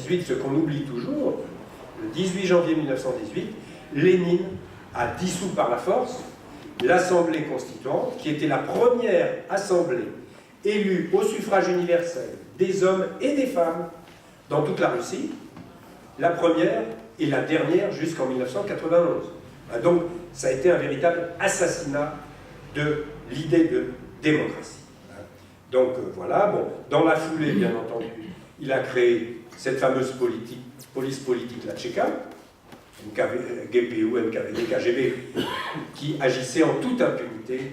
1918, ce qu'on oublie toujours, le 18 janvier 1918, Lénine a dissous par la force l'Assemblée constituante, qui était la première assemblée élue au suffrage universel des hommes et des femmes dans toute la Russie, la première et la dernière jusqu'en 1991. Donc ça a été un véritable assassinat de l'idée de démocratie. Donc voilà, bon, dans la foulée, bien entendu, il a créé cette fameuse police politique, la Tchéka, GPU, NKVD, KGB, qui agissait en toute impunité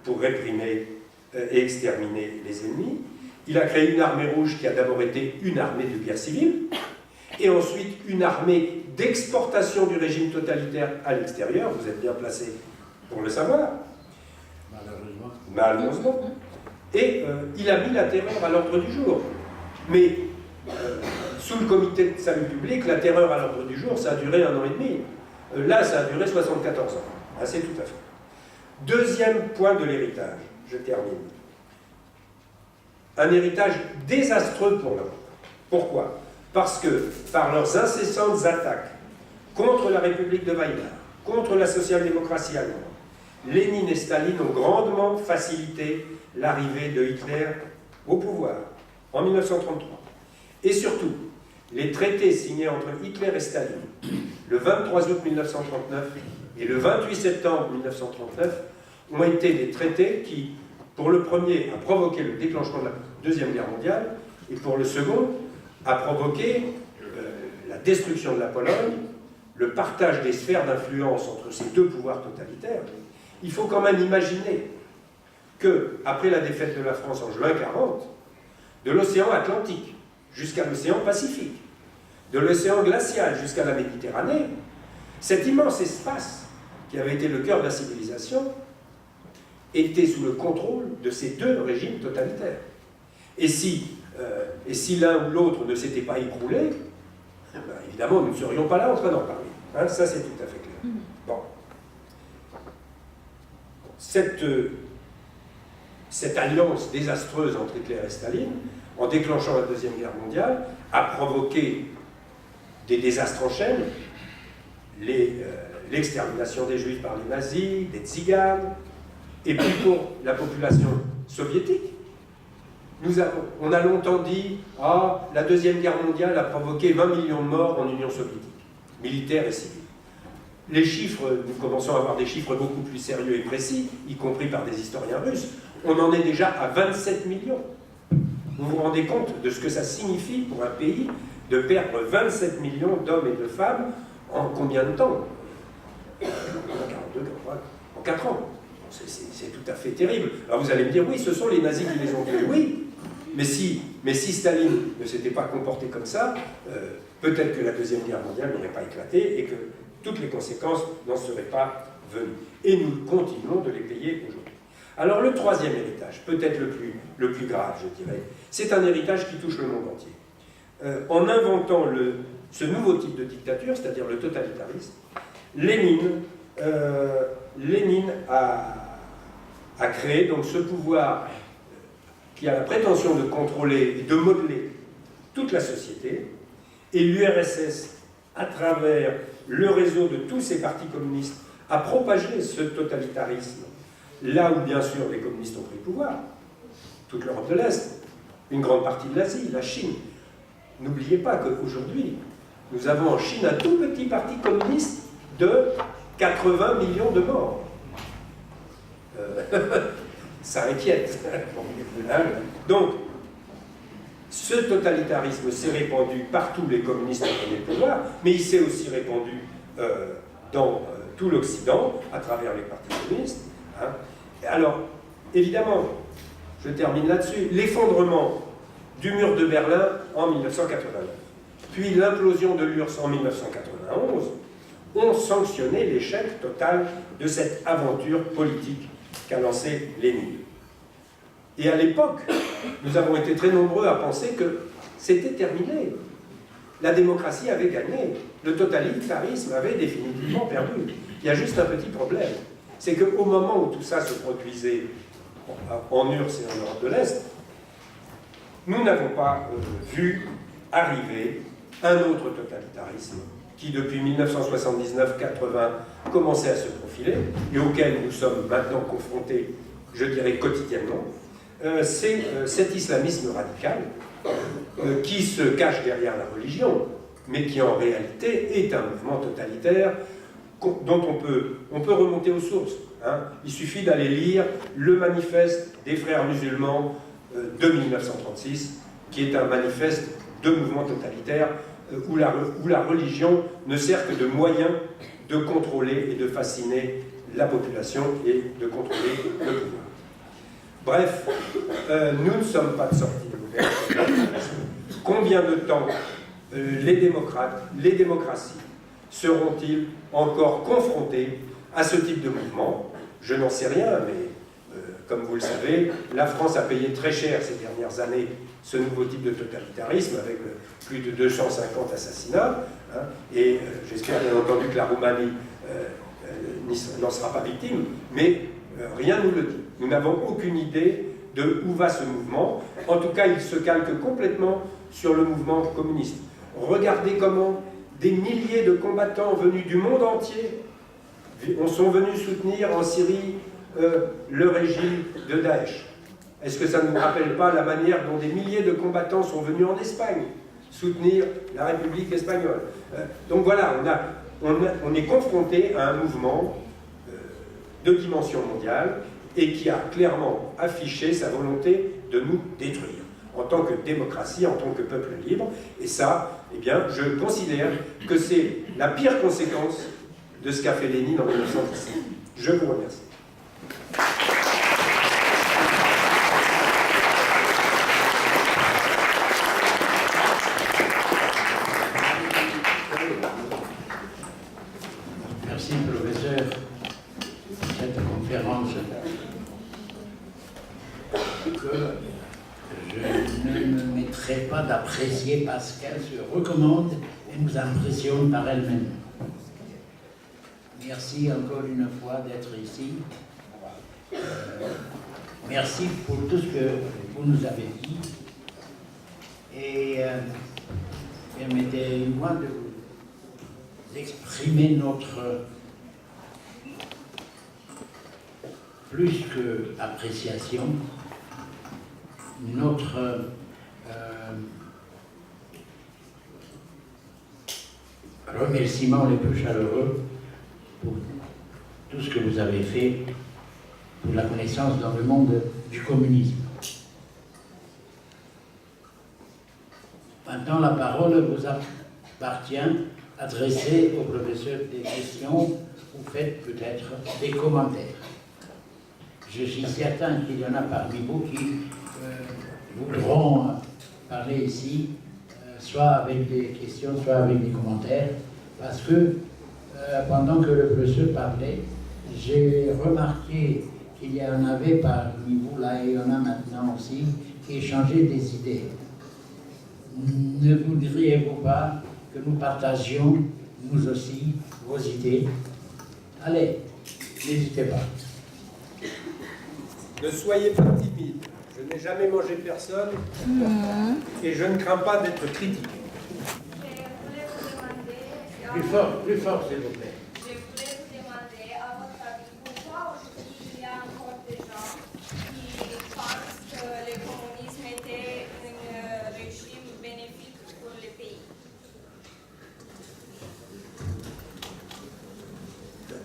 pour réprimer et exterminer les ennemis. Il a créé une armée rouge qui a d'abord été une armée de guerre civile, et ensuite une armée d'exportation du régime totalitaire à l'extérieur. Vous êtes bien placé pour le savoir. Malheureusement. Et il a mis la terreur à l'ordre du jour. Mais sous le comité de salut public, la terreur à l'ordre du jour, ça a duré 1 an et demi. Là, ça a duré 74 ans. Ah, c'est tout à fait. Deuxième point de l'héritage, je termine. Un héritage désastreux pour l'Europe. Pourquoi? Parce que, par leurs incessantes attaques contre la République de Weimar, contre la social-démocratie allemande, Lénine et Staline ont grandement facilité l'arrivée de Hitler au pouvoir en 1933. Et surtout, les traités signés entre Hitler et Staline le 23 août 1939 et le 28 septembre 1939 ont été des traités qui, pour le premier, a provoqué le déclenchement de la Deuxième Guerre mondiale, et pour le second, a provoqué la destruction de la Pologne, le partage des sphères d'influence entre ces deux pouvoirs totalitaires. Il faut quand même imaginer que, après la défaite de la France en juin 1940, de l'océan Atlantique jusqu'à l'océan Pacifique, de l'océan glacial jusqu'à la Méditerranée, cet immense espace qui avait été le cœur de la civilisation était sous le contrôle de ces deux régimes totalitaires. Et si l'un ou l'autre ne s'était pas écroulé, ben évidemment, nous ne serions pas là en train d'en parler. Hein, ça, c'est tout à fait clair. Bon. Cette alliance désastreuse entre Hitler et Staline, en déclenchant la Deuxième Guerre mondiale, a provoqué des désastres en chaîne, l'extermination des Juifs par les nazis, des tziganes, et puis pour la population soviétique, on a longtemps dit « Ah, la Deuxième Guerre mondiale a provoqué 20 millions de morts en Union soviétique, militaires et civils. » Les chiffres, nous commençons à avoir des chiffres beaucoup plus sérieux et précis, y compris par des historiens russes. On en est déjà à 27 millions. Vous vous rendez compte de ce que ça signifie pour un pays de perdre 27 millions d'hommes et de femmes en combien de temps? En 42, en 4 ans. C'est tout à fait terrible. Alors vous allez me dire, oui, ce sont les nazis qui les ont tués. Oui, mais si Staline ne s'était pas comporté comme ça, peut-être que la Deuxième Guerre mondiale n'aurait pas éclaté et que toutes les conséquences n'en seraient pas venues. Et nous continuons de les payer aujourd'hui. Alors le troisième héritage, peut-être le plus grave, je dirais, c'est un héritage qui touche le monde entier. En inventant ce nouveau type de dictature, c'est-à-dire le totalitarisme, Lénine a créé donc ce pouvoir qui a la prétention de contrôler et de modeler toute la société, et l'URSS, à travers le réseau de tous ces partis communistes, a propagé ce totalitarisme là où, bien sûr, les communistes ont pris le pouvoir, toute l'Europe de l'Est, une grande partie de l'Asie, la Chine. N'oubliez pas qu'aujourd'hui, nous avons en Chine un tout petit parti communiste de 80 millions de morts. Ça inquiète. Donc, ce totalitarisme s'est répandu partout, les communistes ont pris le pouvoir, mais il s'est aussi répandu dans tout l'Occident, à travers les partis communistes. Hein. Alors, évidemment, je termine là-dessus, l'effondrement du mur de Berlin en 1989, puis l'implosion de l'URSS en 1991, ont sanctionné l'échec total de cette aventure politique qu'a lancée Lénine. Et à l'époque, nous avons été très nombreux à penser que c'était terminé. La démocratie avait gagné. Le totalitarisme avait définitivement perdu. Il y a juste un petit problème. C'est qu'au moment où tout ça se produisait en URSS et en Europe de l'Est, nous n'avons pas vu arriver un autre totalitarisme qui, depuis 1979-80, commençait à se profiler et auquel nous sommes maintenant confrontés, je dirais quotidiennement, c'est cet islamisme radical qui se cache derrière la religion, mais qui en réalité est un mouvement totalitaire dont on peut remonter aux sources. Hein. Il suffit d'aller lire le manifeste des frères musulmans de 1936, qui est un manifeste de mouvement totalitaire où la religion ne sert que de moyen de contrôler et de fasciner la population et de contrôler le pouvoir. Bref, nous ne sommes pas de sortie de l'ouverture. Combien de temps les démocrates, les démocraties seront-ils encore confrontés à ce type de mouvement? Je n'en sais rien, mais comme vous le savez, la France a payé très cher ces dernières années ce nouveau type de totalitarisme avec plus de 250 assassinats, hein, et j'espère bien entendu que la Roumanie n'en sera pas victime, mais rien ne nous le dit. Nous n'avons aucune idée de où va ce mouvement. En tout cas, il se calque complètement sur le mouvement communiste. Regardez comment des milliers de combattants venus du monde entier sont venus soutenir en Syrie le régime de Daesh. Est-ce que ça ne nous rappelle pas la manière dont des milliers de combattants sont venus en Espagne soutenir la République espagnole? Donc voilà, on est confronté à un mouvement de dimension mondiale et qui a clairement affiché sa volonté de nous détruire en tant que démocratie, en tant que peuple libre. Et ça, eh bien, je considère que c'est la pire conséquence de ce qu'a fait Lénine en 1917. Je vous remercie. Merci, professeur, pour cette conférence que je ne me mettrai pas d'apprécier parce qu'elle se recommande et nous impressionne par elle-même. Merci encore une fois d'être ici. Merci pour tout ce que vous nous avez dit. Et permettez-moi de vous exprimer notre plus que appréciation, notre remerciement les plus chaleureux pour tout ce que vous avez fait pour la connaissance dans le monde du communisme. Maintenant, la parole vous appartient, adressée au professeur des questions, ou faites peut-être des commentaires. Je suis certain qu'il y en a parmi vous qui voudront parler ici, soit avec des questions, soit avec des commentaires, parce que pendant que le professeur parlait, j'ai remarqué qu'il y en avait parmi vous là, et il y en a maintenant aussi, qui échangeaient des idées. Ne voudriez-vous pas que nous partagions, nous aussi, vos idées? Allez, n'hésitez pas. Ne soyez pas timide. Je n'ai jamais mangé personne et je ne crains pas d'être critiqué. Plus fort, s'il vous plaît. Je voulais vous demander, à votre avis, pourquoi aujourd'hui il y a encore des gens qui pensent que le communisme était un régime bénéfique pour le pays?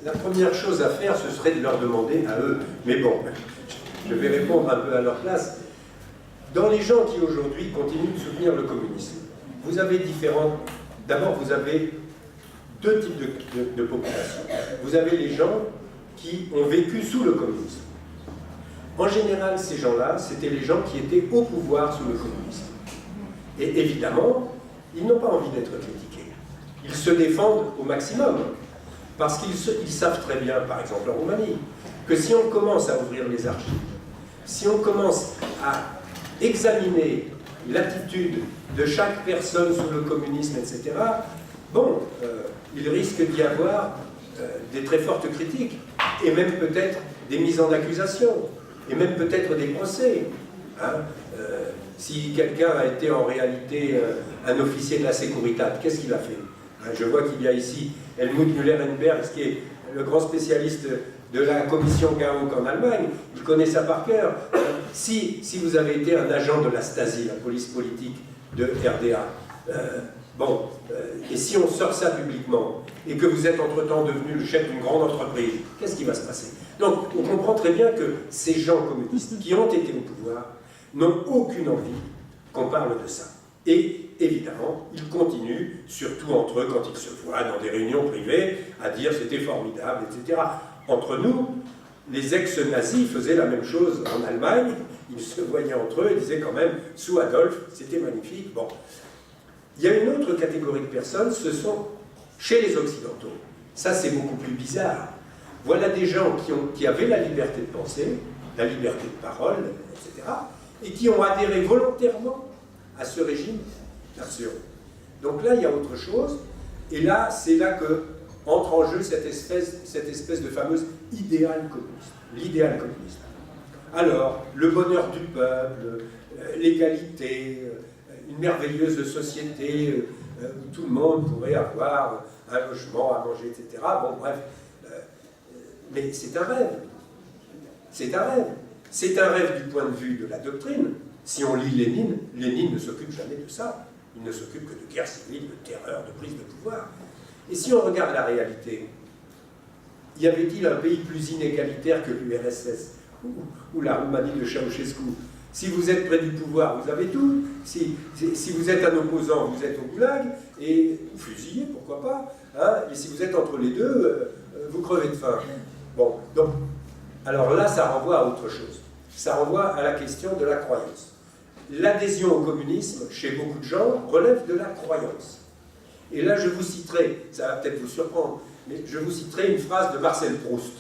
La première chose à faire, ce serait de leur demander à eux. Mais bon, je vais répondre un peu à leur place. Dans les gens qui aujourd'hui continuent de soutenir le communisme, vous avez différents... D'abord, vous avez deux types de population. Vous avez les gens qui ont vécu sous le communisme. En général, ces gens-là, c'était les gens qui étaient au pouvoir sous le communisme. Et évidemment, ils n'ont pas envie d'être critiqués. Ils se défendent au maximum. Parce qu'ils savent très bien, par exemple en Roumanie, que si on commence à ouvrir les archives, si on commence à examiner l'attitude de chaque personne sous le communisme, etc., bon, il risque d'y avoir des très fortes critiques, et même peut-être des mises en accusation, et même peut-être des procès. Hein. Si quelqu'un a été en réalité un officier de la Securitate, qu'est-ce qu'il a fait? Hein, je vois qu'il y a ici Helmut Müller-Enberg, qui est le grand spécialiste de la commission Gauck en Allemagne, il connaît ça par cœur. Si vous avez été un agent de la Stasi, la police politique de RDA, et si on sort ça publiquement, et que vous êtes entre-temps devenu le chef d'une grande entreprise, qu'est-ce qui va se passer? Donc, on comprend très bien que ces gens communistes qui ont été au pouvoir n'ont aucune envie qu'on parle de ça. Et évidemment, ils continuent, surtout entre eux, quand ils se voient dans des réunions privées, à dire c'était formidable, etc. Entre nous, les ex-nazis faisaient la même chose en Allemagne, ils se voyaient entre eux et disaient quand même, sous Adolphe, c'était magnifique. Bon. Il y a une autre catégorie de personnes, ce sont chez les Occidentaux. Ça, c'est beaucoup plus bizarre. Voilà des gens qui avaient la liberté de penser, la liberté de parole, etc., et qui ont adhéré volontairement à ce régime d'absurde. Donc là, il y a autre chose, et là, c'est là que entre en jeu cette espèce de fameuse idéal communiste, l'idéal communiste. Alors, le bonheur du peuple, l'égalité, une merveilleuse société où tout le monde pourrait avoir un logement, à manger, etc. Bon, bref. Mais c'est un rêve. C'est un rêve. C'est un rêve du point de vue de la doctrine. Si on lit Lénine, Lénine ne s'occupe jamais de ça. Il ne s'occupe que de guerre civile, de terreur, de prise de pouvoir. Et si on regarde la réalité, y avait-il un pays plus inégalitaire que l'URSS ou la Roumanie de Ceausescu? Si vous êtes près du pouvoir, vous avez tout. Si vous êtes un opposant, vous êtes au goulag, et fusillé, pourquoi pas. Hein, et si vous êtes entre les deux, vous crevez de faim. Bon, donc, alors là, ça renvoie à autre chose. Ça renvoie à la question de la croyance. L'adhésion au communisme, chez beaucoup de gens, relève de la croyance. Et là, je vous citerai, ça va peut-être vous surprendre, mais je vous citerai une phrase de Marcel Proust.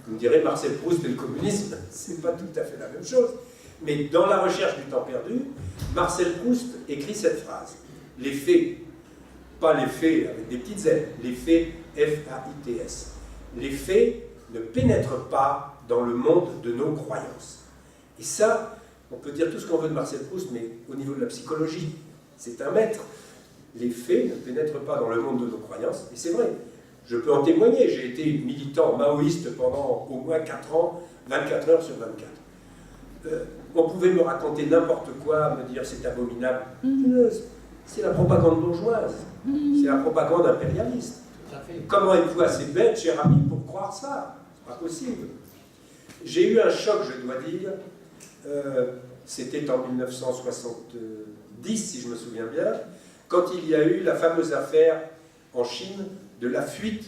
Vous me direz, Marcel Proust et le communisme, c'est pas tout à fait la même chose. Mais dans La recherche du temps perdu, Marcel Proust écrit cette phrase. Les faits, pas les faits avec des petites ailes, les faits F-A-I-T-S. Les faits ne pénètrent pas dans le monde de nos croyances. Et ça, on peut dire tout ce qu'on veut de Marcel Proust, mais au niveau de la psychologie, c'est un maître. Les faits ne pénètrent pas dans le monde de nos croyances, et c'est vrai. Je peux en témoigner, j'ai été militant maoïste pendant au moins 4 ans, 24 heures sur 24. On pouvait me raconter n'importe quoi, me dire c'est abominable. C'est la propagande bourgeoise, c'est la propagande impérialiste. Comment êtes-vous assez bête, cher ami, pour croire ça? C'est pas possible. J'ai eu un choc, je dois dire, c'était en 1970, si je me souviens bien, quand il y a eu la fameuse affaire en Chine de la fuite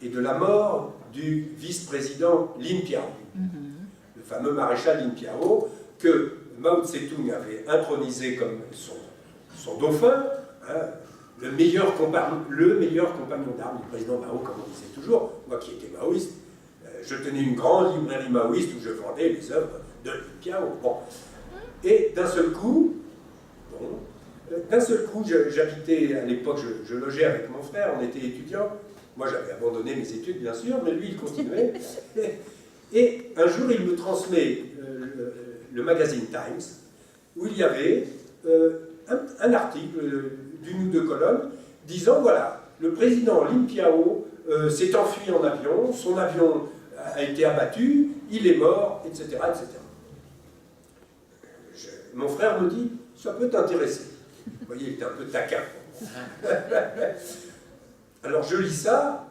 et de la mort du vice-président Lin Piao, le fameux maréchal Lin Piao, que Mao Tse-tung avait intronisé comme son dauphin, hein, le meilleur compagnon d'armes du président Mao, comme on disait toujours. Moi qui étais maoïste, je tenais une grande librairie maoïste où je vendais les œuvres de Lin Piao. Bon. Et d'un seul coup, j'habitais, à l'époque, je logeais avec mon frère, on était étudiants. Moi, j'avais abandonné mes études, bien sûr, mais lui, il continuait. Et un jour, il me transmet le magazine Times, où il y avait un article d'une ou deux colonnes disant, voilà, le président Lin Piao s'est enfui en avion, son avion a été abattu, il est mort, etc. etc. Mon frère me dit, ça peut t'intéresser. Vous voyez, il était un peu taquin. Alors je lis ça,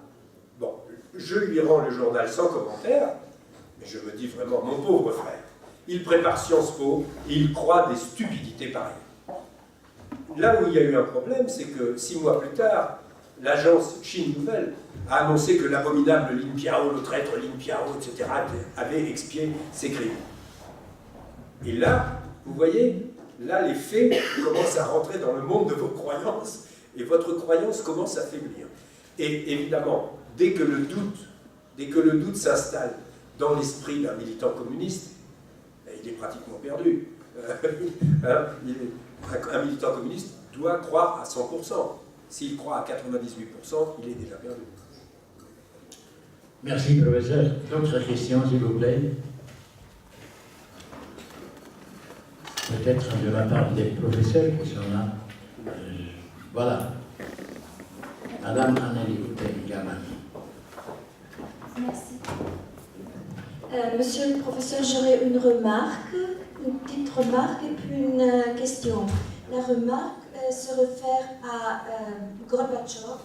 bon, je lui rends le journal sans commentaire, mais je me dis vraiment, mon pauvre frère, il prépare Sciences Po et il croit des stupidités pareilles. Là où il y a eu un problème, c'est que 6 mois plus tard, l'agence Chine Nouvelle a annoncé que l'abominable Lin Piao, le traître Lin Piao, etc., avait expié ses crimes. Et là, vous voyez, là les faits commencent à rentrer dans le monde de vos croyances, et votre croyance commence à faiblir. Et évidemment, dès que le doute s'installe dans l'esprit d'un militant communiste, il est pratiquement perdu. Un militant communiste doit croire à 100%. S'il croit à 98%, il est déjà perdu. Merci, professeur. D'autres questions, s'il vous plaît? peut-être de la part des professeurs qui sont là. Voilà. Madame Anneli Gaman. Merci. Monsieur le professeur, j'aurais une petite remarque et puis une question. La remarque se réfère à Gorbatchev,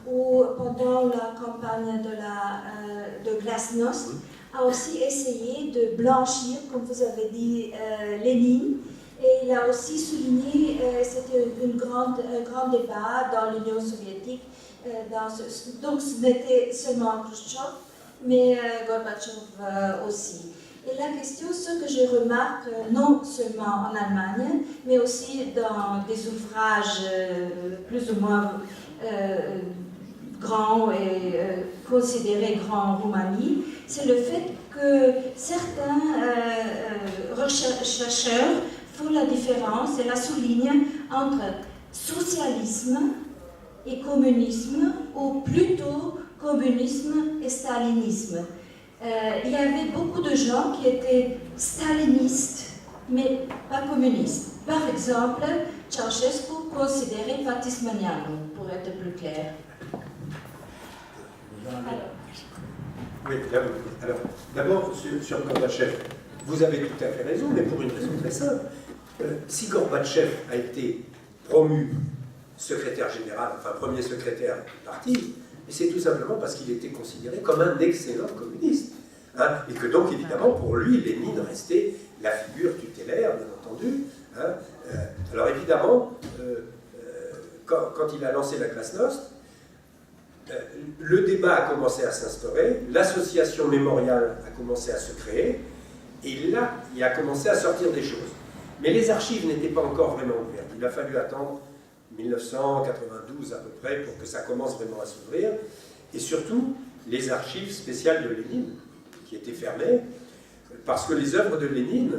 où pendant la campagne de Glasnost, a aussi essayé de blanchir, comme vous avez dit, Lénine. Et il a aussi souligné, c'était un grand débat dans l'Union soviétique, donc ce n'était seulement Khrushchev, mais Gorbatchev aussi. Et la question, ce que je remarque, non seulement en Allemagne, mais aussi dans des ouvrages plus ou moins grands et considérés grands en Roumanie, c'est le fait que certains chercheurs font la différence et la soulignent entre socialisme et communisme, ou plutôt communisme et stalinisme. Il y avait beaucoup de gens qui étaient stalinistes, mais pas communistes. Par exemple, Ceausescu considérait Fatismaniano, pour être plus clair. Oui, alors, d'abord, sur Gorbatchev, vous avez tout à fait raison, mais pour une raison très simple. Si Gorbatchev a été promu secrétaire général, enfin premier secrétaire du parti, c'est tout simplement parce qu'il était considéré comme un excellent communiste. Hein, et que donc, évidemment, pour lui, Lénine restait la figure tutélaire, bien entendu. Hein. Alors évidemment, quand il a lancé la Glasnost, le débat a commencé à s'instaurer, l'association mémoriale a commencé à se créer, et là, il a commencé à sortir des choses. Mais les archives n'étaient pas encore vraiment ouvertes. Il a fallu attendre 1992 à peu près pour que ça commence vraiment à s'ouvrir. Et surtout, les archives spéciales de Lénine, qui étaient fermées, parce que les œuvres de Lénine,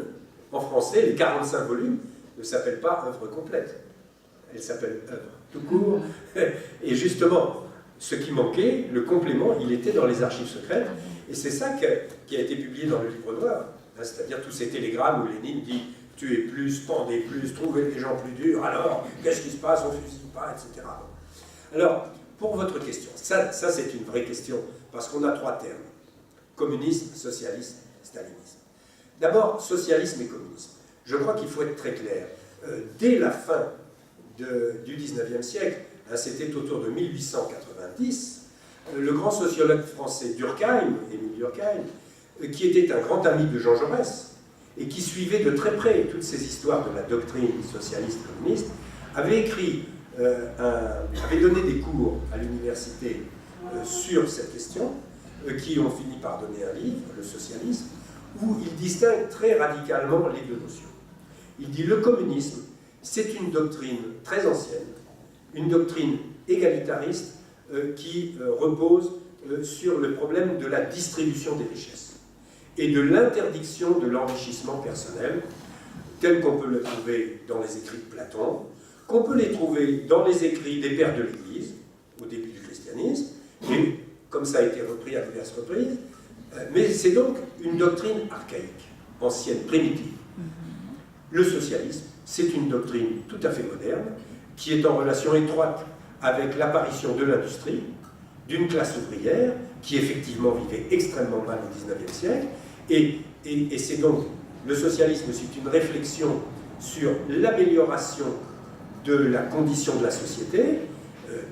en français, les 45 volumes, ne s'appellent pas œuvres complètes. Elles s'appellent œuvres tout court. Et justement, ce qui manquait, le complément, il était dans les archives secrètes. Et c'est ça qui a été publié dans le livre noir. Hein, c'est-à-dire tous ces télégrammes où Lénine dit « tuez plus, pendez plus, trouvez les gens plus durs, alors, qu'est-ce qui se passe, on ne fusille pas, etc. » Alors, pour votre question, ça c'est une vraie question, parce qu'on a trois termes. Communisme, socialisme, stalinisme. D'abord, socialisme et communisme. Je crois qu'il faut être très clair. Dès la fin du XIXe siècle, hein, c'était autour de 1890, le grand sociologue français Durkheim, Émile Durkheim, qui était un grand ami de Jean Jaurès, et qui suivait de très près toutes ces histoires de la doctrine socialiste-communiste, avait donné des cours à l'université sur cette question, qui ont fini par donner un livre, Le socialisme, où il distingue très radicalement les deux notions. Il dit le communisme, c'est une doctrine très ancienne, une doctrine égalitariste qui repose sur le problème de la distribution des richesses et de l'interdiction de l'enrichissement personnel, tel qu'on peut le trouver dans les écrits de Platon, qu'on peut les trouver dans les écrits des pères de l'Église, au début du christianisme, et comme ça a été repris à diverses reprises, mais c'est donc une doctrine archaïque, ancienne, primitive. Le socialisme, c'est une doctrine tout à fait moderne, qui est en relation étroite avec l'apparition de l'industrie, d'une classe ouvrière, qui effectivement vivait extrêmement mal au XIXe siècle, et c'est donc, le socialisme, c'est une réflexion sur l'amélioration de la condition de la société,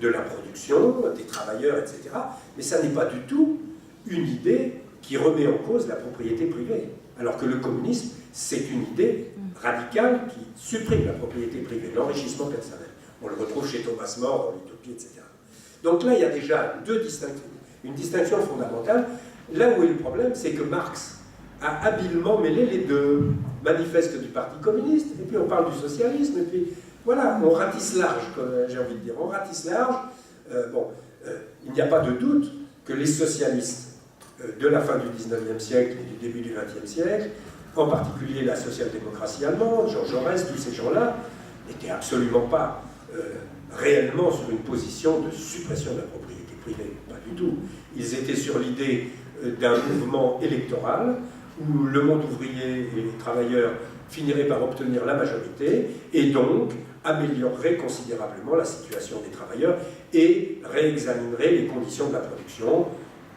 de la production, des travailleurs, etc. Mais ça n'est pas du tout une idée qui remet en cause la propriété privée. Alors que le communisme, c'est une idée radicale qui supprime la propriété privée, l'enrichissement personnel. On le retrouve chez Thomas More, dans l'Utopie, etc. Donc là, il y a déjà une distinction fondamentale. Là où est le problème, c'est que Marx a habilement mêlé les deux. Manifeste du Parti communiste, et puis on parle du socialisme, et puis voilà, on ratisse large, comme j'ai envie de dire. On ratisse large. Il n'y a pas de doute que les socialistes de la fin du XIXe siècle et du début du XXe siècle, en particulier la social-démocratie allemande, Jean Jaurès, tous ces gens-là, n'étaient absolument pas réellement sur une position de suppression de la propriété privée. Pas du tout. Ils étaient sur l'idée d'un mouvement électoral où le monde ouvrier et les travailleurs finirait par obtenir la majorité et donc améliorerait considérablement la situation des travailleurs et réexaminerait les conditions de la production.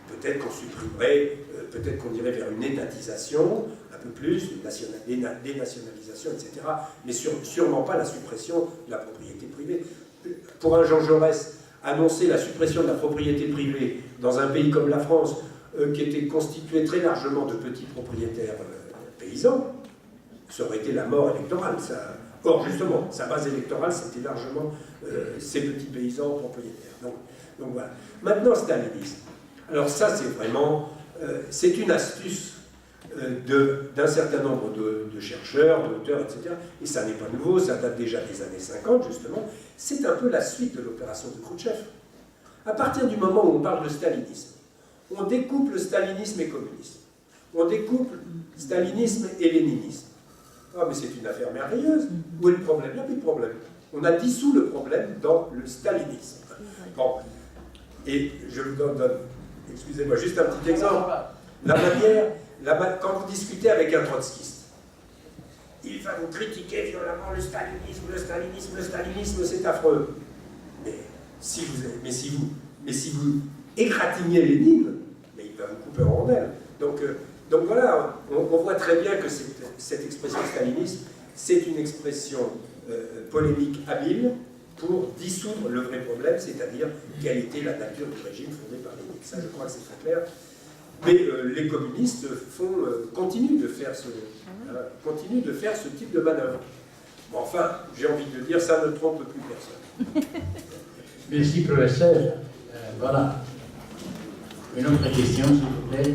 Peut-être qu'on supprimerait, peut-être qu'on irait vers une étatisation, un peu plus, une dénationalisation, etc. Mais sûrement pas la suppression de la propriété privée. Pour un Jean Jaurès, annoncer la suppression de la propriété privée dans un pays comme la France, qui était constitué très largement de petits propriétaires paysans, ça aurait été la mort électorale. Or, justement, sa base électorale, c'était largement ces petits paysans propriétaires. Donc voilà. Maintenant, stalinisme. Alors ça, c'est vraiment... c'est une astuce d'un certain nombre de chercheurs, d'auteurs, etc. Et ça n'est pas nouveau, ça date déjà des années 50, justement. C'est un peu la suite de l'opération de Khrouchtchev. À partir du moment où on parle de stalinisme, on découpe le stalinisme et communisme. On découpe stalinisme et léninisme. Ah, mais c'est une affaire merveilleuse. Où est le problème? Il n'y a plus de problème. On a dissous le problème dans le stalinisme. Bon. Et je vous donne, excusez-moi, juste un petit exemple. La manière, quand vous discutez avec un trotskiste, il va vous critiquer violemment le stalinisme, c'est affreux. Mais si vous égratignez Lénine, mais il va vous couper en rondelles. Donc voilà, on voit très bien que cette expression stalinisme, c'est une expression polémique habile pour dissoudre le vrai problème, c'est-à-dire quelle était la nature du régime fondé par Lénine. Ça, je crois que c'est très clair. Mais les communistes continuent de faire ce type de manœuvre. Bon, enfin, j'ai envie de dire, ça ne trompe plus personne. Merci, professeur. Voilà. Une autre question, s'il vous plaît.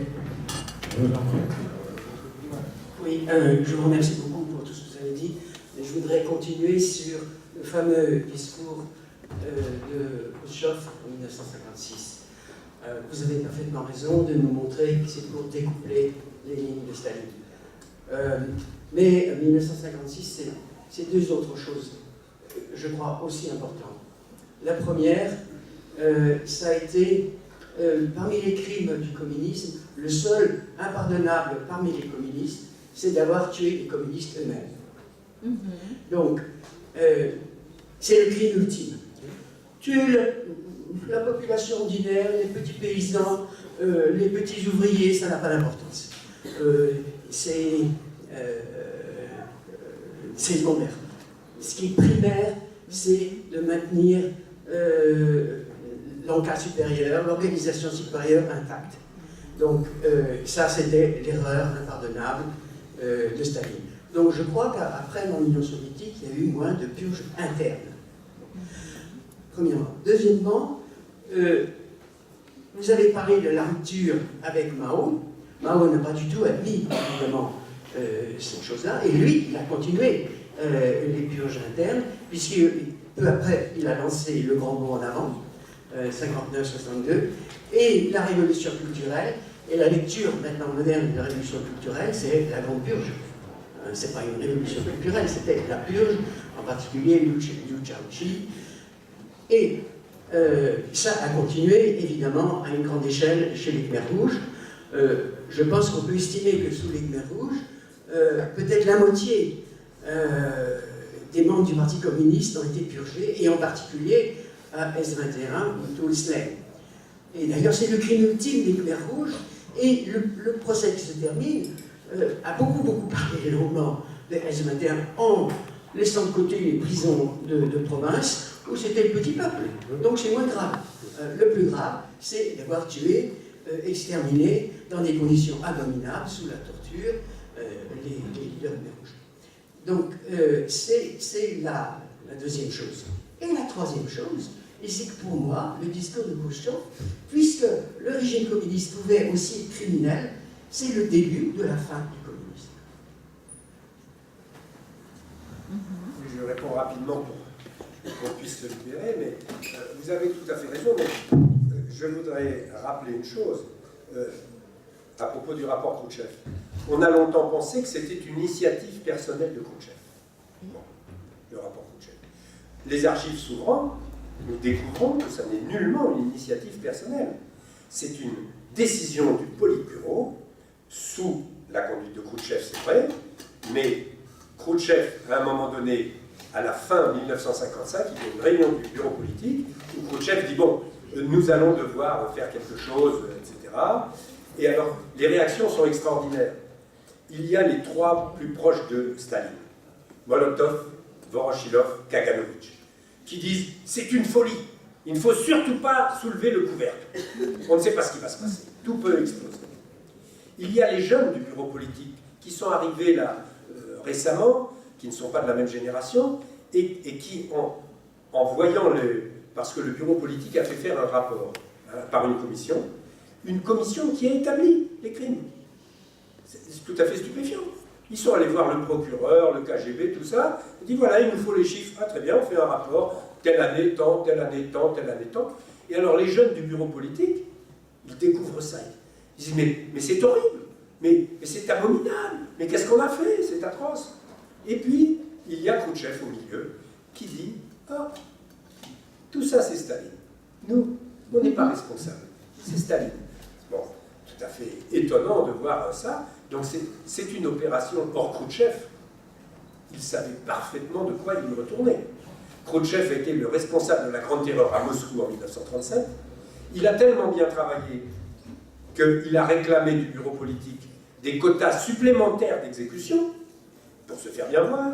Oui, je vous remercie beaucoup pour tout ce que vous avez dit. Et je voudrais continuer sur le fameux discours de Khrouchtchev en 1956. Vous avez parfaitement raison de nous montrer que c'est pour découpler les lignes de Staline. Mais 1956, c'est deux autres choses, je crois, aussi importantes. La première, ça a été, parmi les crimes du communisme, le seul impardonnable parmi les communistes, c'est d'avoir tué les communistes eux-mêmes. Donc, c'est le crime ultime. Tuer la population ordinaire, les petits paysans, les petits ouvriers, ça n'a pas d'importance. C'est secondaire. Ce qui est primaire, c'est de maintenir l'encadre supérieur, l'organisation supérieure intacte. Donc ça, c'était l'erreur impardonnable de Staline. Donc je crois qu'après l'Union soviétique, il y a eu moins de purges internes. Premièrement. Deuxièmement, vous avez parlé de la rupture avec Mao. Mao n'a pas du tout admis, évidemment, cette chose-là, et lui, il a continué les purges internes, puisque peu après, il a lancé le grand bond en avant, 59-62, et la révolution culturelle, et la lecture maintenant moderne de la révolution culturelle, c'est la grande purge. C'est pas une révolution culturelle, c'était la purge, en particulier Liu Shaoqi, et ça a continué, évidemment, à une grande échelle chez les Khmers rouges. Je pense qu'on peut estimer que sous les Khmers rouges, peut-être la moitié des membres du Parti communiste ont été purgés, et en particulier à S21 ou Toulsley. Et d'ailleurs, c'est le crime ultime des Khmers rouges, et le procès qui se termine a beaucoup parlé longuement de S21 en laissant de côté les prisons de province, où c'était le petit peuple. Donc c'est moins grave. Le plus grave, c'est d'avoir tué, exterminé, dans des conditions abominables, sous la torture, les leaders Khmers rouges. Donc c'est la deuxième chose. Et la troisième chose, et c'est que pour moi, le discours de Khrouchtchev, puisque le régime communiste pouvait aussi être criminel, c'est le début de la fin du communisme. Je réponds rapidement pour qu'on puisse se libérer, mais vous avez tout à fait raison. Mais, je voudrais rappeler une chose à propos du rapport Khrouchtchev. On a longtemps pensé que c'était une initiative personnelle de Khrouchtchev. Bon, le rapport Khrouchtchev. Les archives s'ouvrant, nous découvrons que ça n'est nullement une initiative personnelle. C'est une décision du Politburo, sous la conduite de Khrouchtchev, c'est vrai, mais Khrouchtchev, à un moment donné, à la fin 1955, il y a une réunion du bureau politique où Khrouchtchev dit « Bon, nous allons devoir faire quelque chose, etc. » Et alors, les réactions sont extraordinaires. Il y a les trois plus proches de Staline, Molotov, Voroshilov, Kaganovitch, qui disent « C'est une folie, il ne faut surtout pas soulever le couvercle. On ne sait pas ce qui va se passer, tout peut exploser. » Il y a les jeunes du bureau politique qui sont arrivés là récemment, qui ne sont pas de la même génération, et qui, en voyant parce que le bureau politique a fait faire un rapport par une commission qui a établi les crimes. C'est tout à fait stupéfiant. Ils sont allés voir le procureur, le KGB, tout ça, ils disent voilà, il nous faut les chiffres, ah très bien, on fait un rapport, telle année, tant, telle année, tant, telle année, tant. Et alors les jeunes du bureau politique, ils découvrent ça. Ils disent mais c'est horrible, mais c'est abominable, mais qu'est-ce qu'on a fait, c'est atroce. Et puis, il y a Khrouchtchev au milieu qui dit ah, tout ça c'est Staline. Nous, on n'est pas responsables, c'est Staline. Bon, tout à fait étonnant de voir ça. Donc c'est une opération hors Khrouchtchev. Il savait parfaitement de quoi il retournait. Khrouchtchev était le responsable de la Grande Terreur à Moscou en 1937. Il a tellement bien travaillé qu'il a réclamé du bureau politique des quotas supplémentaires d'exécution pour se faire bien voir.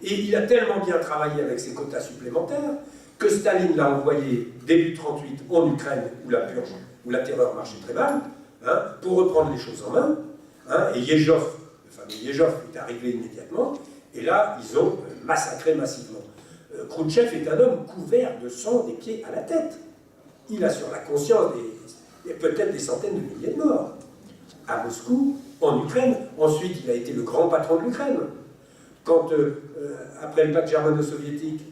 Et il a tellement bien travaillé avec ces quotas supplémentaires que Staline l'a envoyé début 1938 en Ukraine où la purge, où la terreur marchait très mal, pour reprendre les choses en main. Et Yezhov, le fameux Yezhov, est arrivé immédiatement, et là, ils ont massacré massivement. Khrouchtchev est un homme couvert de sang des pieds à la tête. Il a sur la conscience peut-être des centaines de milliers de morts. À Moscou, en Ukraine, ensuite il a été le grand patron de l'Ukraine. Quand, après le pacte germano-soviétique,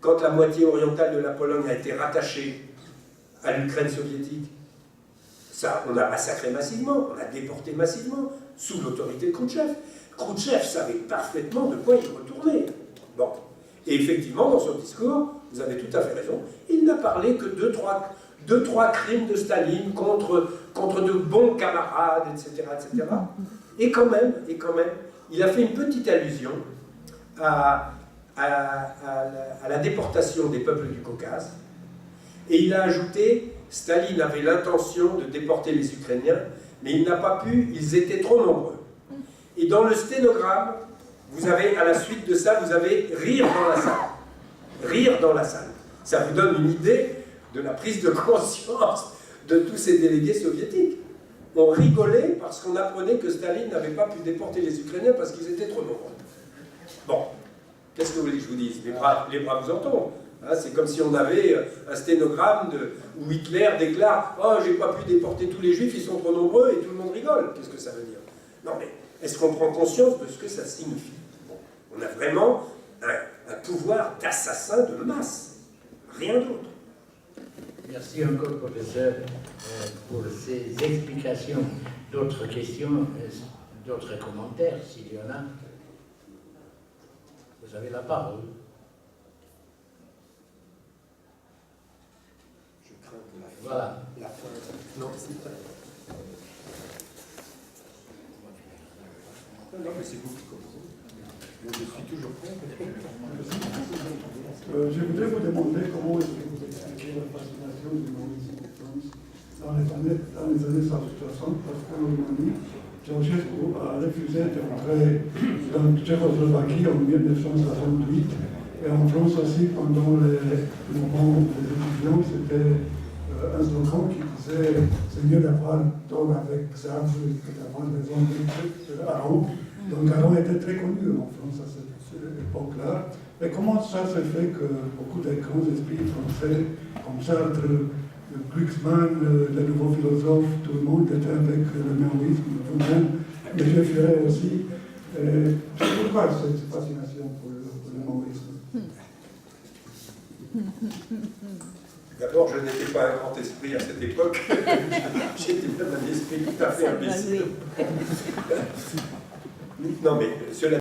quand la moitié orientale de la Pologne a été rattachée à l'Ukraine soviétique, ça, on a massacré massivement, on a déporté massivement, sous l'autorité de Khrouchtchev. Khrouchtchev savait parfaitement de quoi il retournait. Bon. Et effectivement, dans son discours, vous avez tout à fait raison, il n'a parlé que deux, trois crimes de Staline contre de bons camarades, etc., etc. Et quand même, il a fait une petite allusion à la déportation des peuples du Caucase, et il a ajouté « Staline avait l'intention de déporter les Ukrainiens, mais il n'a pas pu, ils étaient trop nombreux. » Et dans le sténogramme, vous avez, à la suite de ça, vous avez « rire dans la salle ». Rire dans la salle. Ça vous donne une idée de la prise de conscience de tous ces délégués soviétiques. On rigolait parce qu'on apprenait que Staline n'avait pas pu déporter les Ukrainiens parce qu'ils étaient trop nombreux. Bon, qu'est-ce que vous voulez que je vous dise? Les bras vous en tombent. C'est comme si on avait un sténogramme où Hitler déclare « Oh, j'ai pas pu déporter tous les juifs, ils sont trop nombreux » et tout le monde rigole. Qu'est-ce que ça veut dire? Non mais, est-ce qu'on prend conscience de ce que ça signifie? Bon, on a vraiment un pouvoir d'assassin de masse. Rien d'autre. Merci encore, professeur, pour ces explications. D'autres questions, d'autres commentaires, s'il y en a? Vous avez la parole. Je crains que Voilà. la fin... Non, c'est pas... Non, mais c'est beaucoup comme ça. Je suis toujours prêt. Je voudrais vous demander comment est-ce que vous expliquez la fascination du Maoïsme en France dans les années 60, parce qu'en Roumanie, Ceausescu a refusé d'entrer dans la Tchécoslovaquie en 1968, et en France aussi, pendant le mouvement des étudiants, c'était un slogan qui disait « c'est mieux d'avoir tort avec ça que d'avoir raison avec Aron ». Donc Aron était très connu en France à cette époque-là. Mais comment ça se fait que beaucoup de grands esprits français, comme Sartre, Glucksmann, les nouveaux philosophes, tout le monde était avec le maoïsme, vous-même, mais je ferais aussi. Pourquoi cette fascination pour le maoïsme? D'abord, je n'étais pas un grand esprit à cette époque. J'étais même un esprit tout à fait imbécile. Non, mais cela